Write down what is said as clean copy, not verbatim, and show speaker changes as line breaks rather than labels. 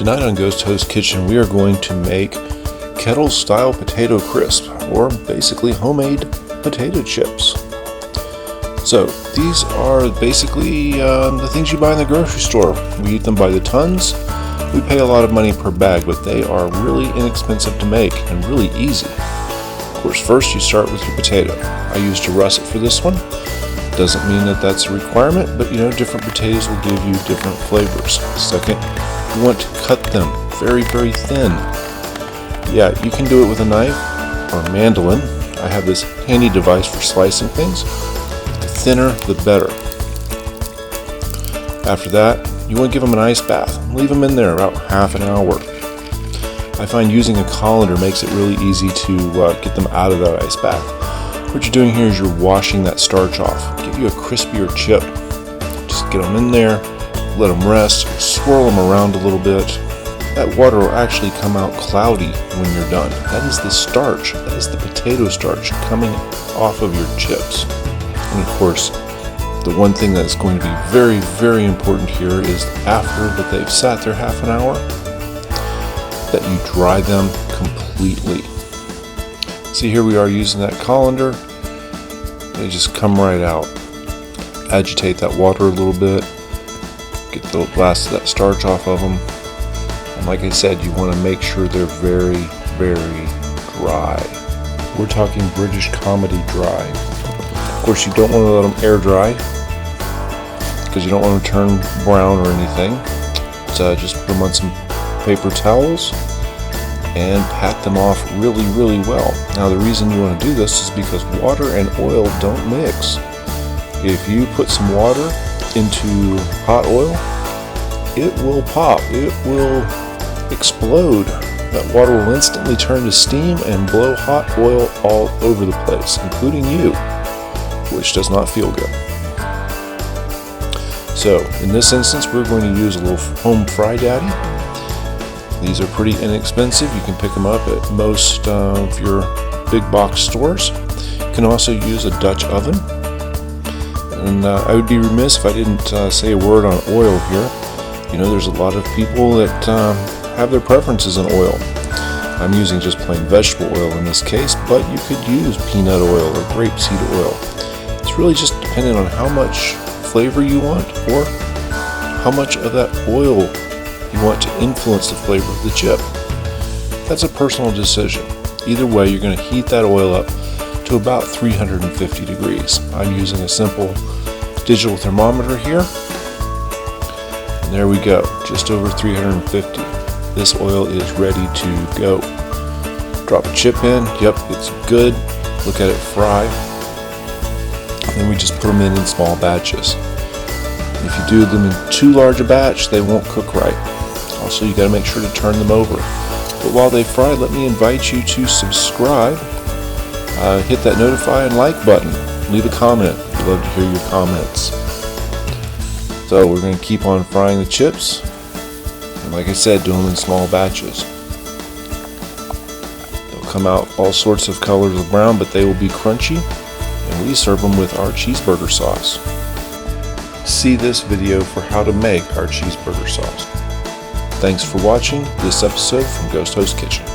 Tonight on Ghost Host Kitchen, we are going to make Kettle Style Potato Crisps, or basically homemade potato chips. So these are basically the things you buy in the grocery store. We eat them by the tons. We pay a lot of money per bag, but they are really inexpensive to make and really easy. Of course, first you start with your potato. I used a russet for this one. Doesn't mean that that's a requirement, but different potatoes will give you different flavors. Second, you want to cut them very, very thin. Yeah, you can do it with a knife or a mandolin. I have this handy device for slicing things. The thinner, the better. After that, you want to give them an ice bath. Leave them in there about half an hour. I find using a colander makes it really easy to get them out of that ice bath. What you're doing here is you're washing that starch off. Give you a crispier chip. Just get them in there, let them rest, swirl them around a little bit. That water will actually come out cloudy when you're done. That is the starch, that is the potato starch coming off of your chips. And of course, the one thing that's going to be very, very important here is after that they've sat there half an hour, that you dry them completely. See, here we are using that colander. They just come right out. Agitate that water a little bit. Get the last of that starch off of them. And like I said, you want to make sure they're very, very dry. We're talking British comedy dry. Of course, you don't want to let them air dry because you don't want them to turn brown or anything. So just put them on some paper towels and pat them off really, really well. Now the reason you want to do this is because water and oil don't mix. If you put some water into hot oil, it will pop, it will explode. That water will instantly turn to steam and blow hot oil all over the place, including you, which does not feel good. So in this instance, we're going to use a little home fry daddy. These are pretty inexpensive. You can pick them up at most of your big box stores. You can also use a Dutch oven. And I would be remiss if I didn't say a word on oil here. There's a lot of people that have their preferences in oil. I'm using just plain vegetable oil in this case, but you could use peanut oil or grapeseed oil. It's really just dependent on how much flavor you want or how much of that oil you want to influence the flavor of the chip. That's a personal decision. Either way, you're going to heat that oil up to about 350 degrees. I'm using a simple digital thermometer here. And there we go, just over 350. This oil is ready to go. Drop a chip in. Yep, it's good. Look at it fry. And then we just put them in small batches. If you do them in too large a batch, they won't cook right. Also, you got to make sure to turn them over. But while they fry, let me invite you to subscribe. Hit that notify and like button. Leave a comment. We'd love to hear your comments. So we're going to keep on frying the chips. And like I said, do them in small batches. They'll come out all sorts of colors of brown, but they will be crunchy. And we serve them with our cheeseburger sauce. See this video for how to make our cheeseburger sauce. Thanks for watching this episode from Ghost Host Kitchen.